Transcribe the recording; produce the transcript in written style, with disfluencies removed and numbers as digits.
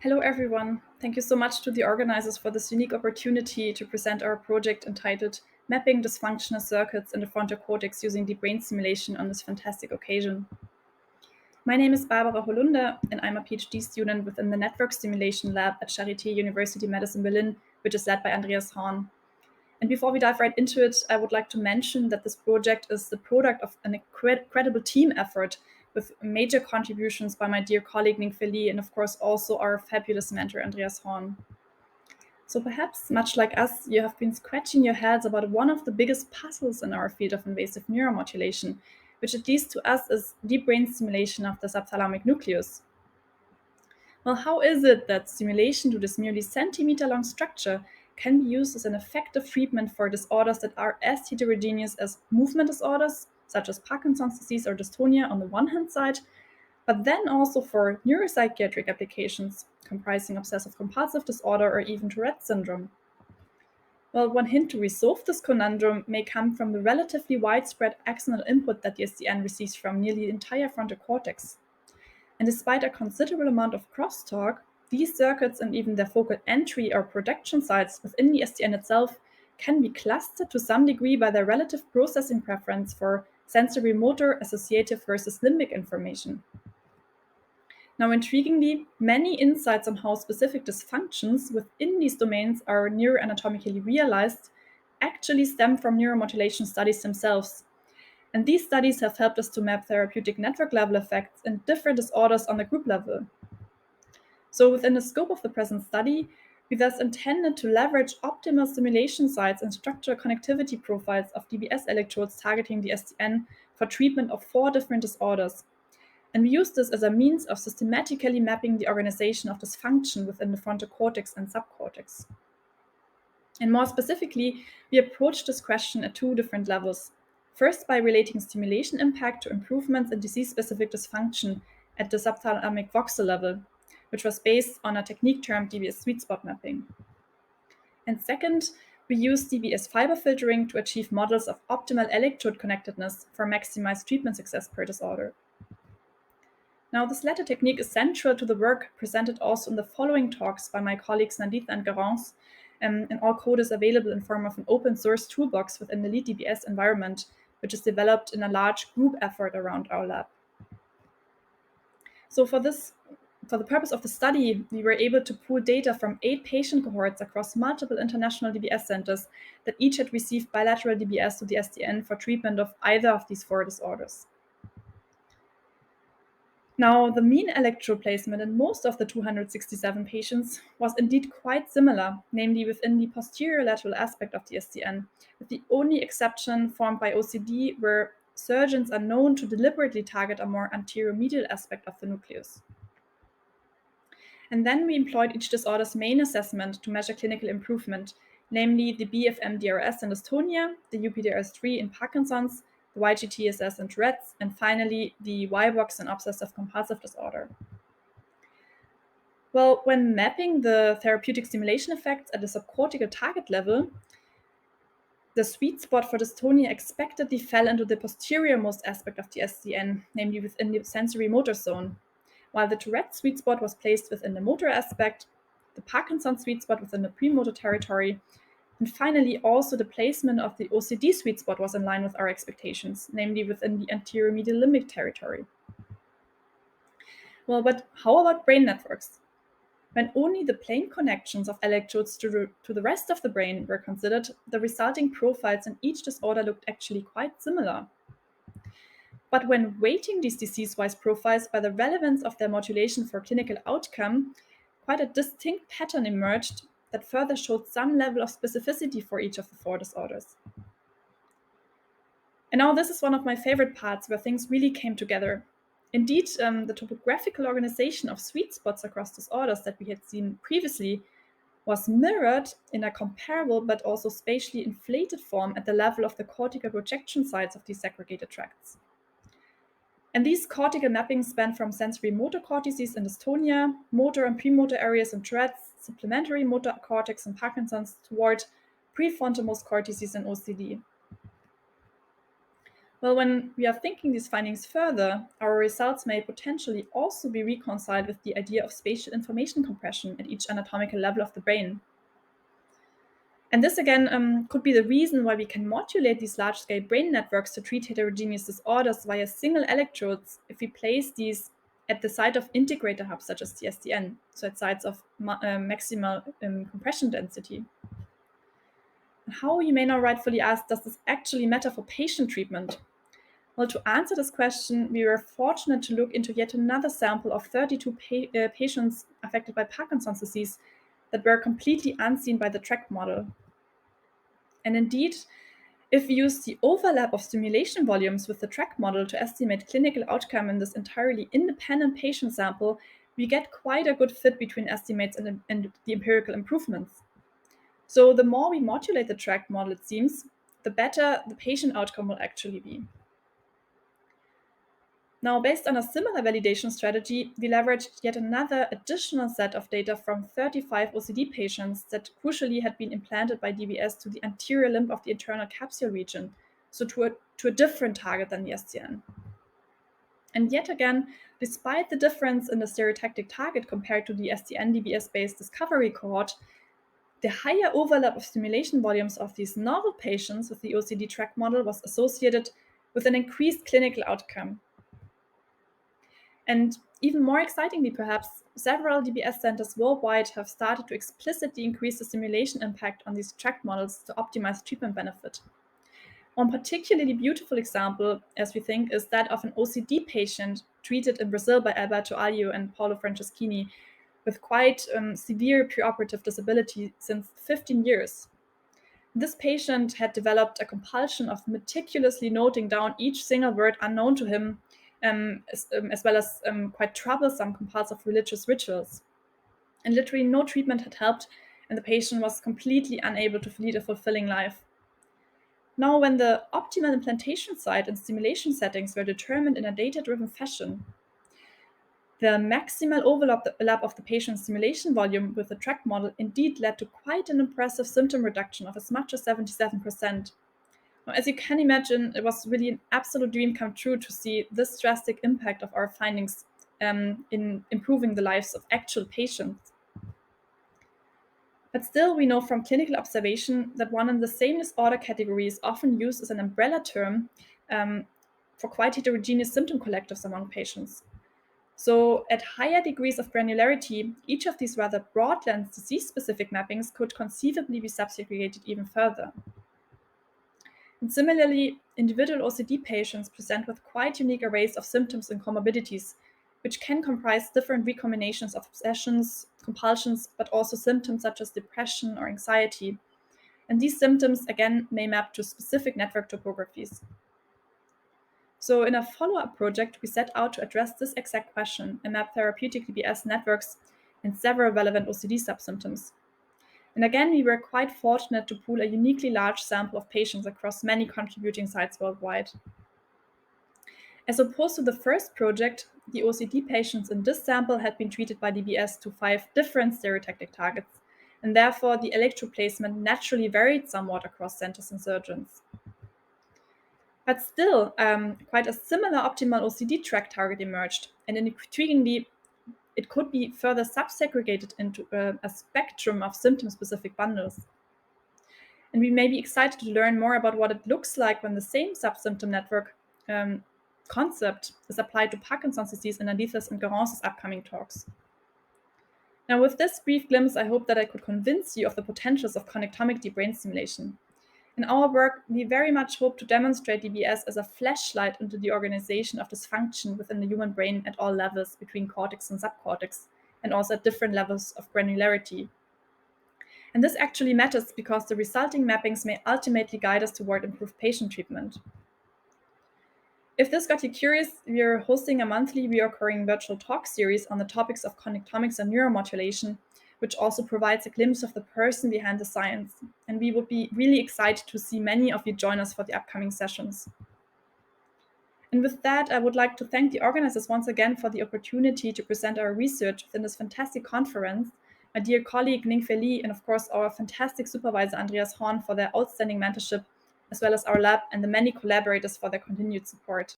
Hello, everyone. Thank you so much to the organizers for this unique opportunity to present our project entitled Mapping Dysfunctional Circuits in the Frontal Cortex using Deep Brain Stimulation on this fantastic occasion. My name is Barbara Hollunder, and I'm a PhD student within the Network Stimulation Lab at Charité University Medicine Berlin, which is led by Andreas Horn. And before we dive right into it, I would like to mention that this project is the product of an incredible team effort with major contributions by my dear colleague Ning Feli and of course also our fabulous mentor Andreas Horn. So perhaps, much like us, you have been scratching your heads about one of the biggest puzzles in our field of invasive neuromodulation, which at least to us is deep brain stimulation of the subthalamic nucleus. Well, how is it that stimulation to this merely centimeter-long structure can be used as an effective treatment for disorders that are as heterogeneous as movement disorders, such as Parkinson's disease or dystonia on the one hand side, but then also for neuropsychiatric applications, comprising obsessive-compulsive disorder or even Tourette syndrome? Well, one hint to resolve this conundrum may come from the relatively widespread axonal input that the SDN receives from nearly the entire frontal cortex. And despite a considerable amount of crosstalk, these circuits and even their focal entry or projection sites within the SDN itself can be clustered to some degree by their relative processing preference for sensory motor, associative versus limbic information. Now, intriguingly, many insights on how specific dysfunctions within these domains are neuroanatomically realized actually stem from neuromodulation studies themselves. And these studies have helped us to map therapeutic network level effects in different disorders on the group level. So within the scope of the present study, we thus intended to leverage optimal stimulation sites and structural connectivity profiles of DBS electrodes targeting the SDN for treatment of 4 different disorders. And we used this as a means of systematically mapping the organization of dysfunction within the frontal cortex and subcortex. And more specifically, we approached this question at 2 different levels. First, by relating stimulation impact to improvements in disease-specific dysfunction at the subthalamic voxel level, which was based on a technique termed DBS sweet spot mapping. And second, we used DBS fiber filtering to achieve models of optimal electrode connectedness for maximized treatment success per disorder. Now, this latter technique is central to the work presented also in the following talks by my colleagues Nandita and Garance, and all code is available in form of an open source toolbox within the lead DBS environment, which is developed in a large group effort around our lab. So for the purpose of the study, we were able to pool data from 8 patient cohorts across multiple international DBS centers that each had received bilateral DBS to the SDN for treatment of either of these 4 disorders. Now, the mean electrode placement in most of the 267 patients was indeed quite similar, namely within the posterior lateral aspect of the SDN, with the only exception formed by OCD, where surgeons are known to deliberately target a more anterior-medial aspect of the nucleus. And then we employed each disorder's main assessment to measure clinical improvement, namely the BFM-DRS in dystonia, the UPDRS-3 in Parkinson's, the YGTSS in Tourette's, and finally the Y-box in obsessive-compulsive disorder. Well, when mapping the therapeutic stimulation effects at the subcortical target level, the sweet spot for dystonia expectedly fell into the posterior-most aspect of the SDN, namely within the sensory motor zone, while the Tourette sweet spot was placed within the motor aspect, the Parkinson sweet spot within the premotor territory, and finally, also the placement of the OCD sweet spot was in line with our expectations, namely within the anterior medial limbic territory. Well, but how about brain networks? When only the plane connections of electrodes to the rest of the brain were considered, the resulting profiles in each disorder looked actually quite similar. But when weighting these disease-wise profiles by the relevance of their modulation for clinical outcome, quite a distinct pattern emerged that further showed some level of specificity for each of the 4 disorders. And now this is one of my favorite parts where things really came together. Indeed, the topographical organization of sweet spots across disorders that we had seen previously was mirrored in a comparable but also spatially inflated form at the level of the cortical projection sites of these segregated tracts. And these cortical mappings span from sensory motor cortices in dystonia, motor and premotor areas in Tourette's, supplementary motor cortex in Parkinson's, toward prefrontalmost cortices in OCD. Well, when we are thinking these findings further, our results may potentially also be reconciled with the idea of spatial information compression at each anatomical level of the brain. And this again could be the reason why we can modulate these large-scale brain networks to treat heterogeneous disorders via single electrodes if we place these at the site of integrator hubs such as the SDN, so at sites of maximal compression density. And how, you may now rightfully ask, does this actually matter for patient treatment? Well, to answer this question, we were fortunate to look into yet another sample of 32 patients affected by Parkinson's disease that were completely unseen by the track model. And indeed, if we use the overlap of stimulation volumes with the track model to estimate clinical outcome in this entirely independent patient sample, we get quite a good fit between estimates and the empirical improvements. So the more we modulate the track model, it seems, the better the patient outcome will actually be. Now, based on a similar validation strategy, we leveraged yet another additional set of data from 35 OCD patients that crucially had been implanted by DBS to the anterior limb of the internal capsule region, so to a different target than the SDN. And yet again, despite the difference in the stereotactic target compared to the SDN DBS-based discovery cohort, the higher overlap of stimulation volumes of these novel patients with the OCD track model was associated with an increased clinical outcome. And even more excitingly, perhaps, several DBS centers worldwide have started to explicitly increase the simulation impact on these track models to optimize treatment benefit. One particularly beautiful example, as we think, is that of an OCD patient treated in Brazil by Alberto Alio and Paulo Franceschini with quite severe preoperative disability since 15 years. This patient had developed a compulsion of meticulously noting down each single word unknown to him, as well as quite troublesome compulsive religious rituals. And literally no treatment had helped, and the patient was completely unable to lead a fulfilling life. Now, when the optimal implantation site and stimulation settings were determined in a data-driven fashion, the maximal overlap of the patient's stimulation volume with the track model indeed led to quite an impressive symptom reduction of as much as 77%. Now, as you can imagine, it was really an absolute dream come true to see this drastic impact of our findings in improving the lives of actual patients. But still, we know from clinical observation that one and the same disorder category is often used as an umbrella term for quite heterogeneous symptom collectives among patients. So at higher degrees of granularity, each of these rather broad lens disease-specific mappings could conceivably be subsegregated even further. And similarly, individual OCD patients present with quite unique arrays of symptoms and comorbidities, which can comprise different recombinations of obsessions, compulsions, but also symptoms such as depression or anxiety. And these symptoms, again, may map to specific network topographies. So in a follow-up project, we set out to address this exact question and map therapeutic DBS networks in several relevant OCD subsymptoms. And again, we were quite fortunate to pool a uniquely large sample of patients across many contributing sites worldwide. As opposed to the first project, the OCD patients in this sample had been treated by DBS to 5 different stereotactic targets, and therefore the electrode placement naturally varied somewhat across centers and surgeons. But still, quite a similar optimal OCD track target emerged, and intriguingly, it could be further subsegregated into a spectrum of symptom-specific bundles. And we may be excited to learn more about what it looks like when the same subsymptom network concept is applied to Parkinson's disease in Aditha's and Garance's upcoming talks. Now, with this brief glimpse, I hope that I could convince you of the potentials of connectomic deep brain stimulation. In our work, we very much hope to demonstrate DBS as a flashlight into the organization of dysfunction within the human brain at all levels between cortex and subcortex, and also at different levels of granularity. And this actually matters because the resulting mappings may ultimately guide us toward improved patient treatment. If this got you curious, we are hosting a monthly recurring virtual talk series on the topics of connectomics and neuromodulation, which also provides a glimpse of the person behind the science. And we would be really excited to see many of you join us for the upcoming sessions. And with that, I would like to thank the organizers once again for the opportunity to present our research within this fantastic conference, my dear colleague Ningfei Li, and of course our fantastic supervisor Andreas Horn for their outstanding mentorship, as well as our lab and the many collaborators for their continued support.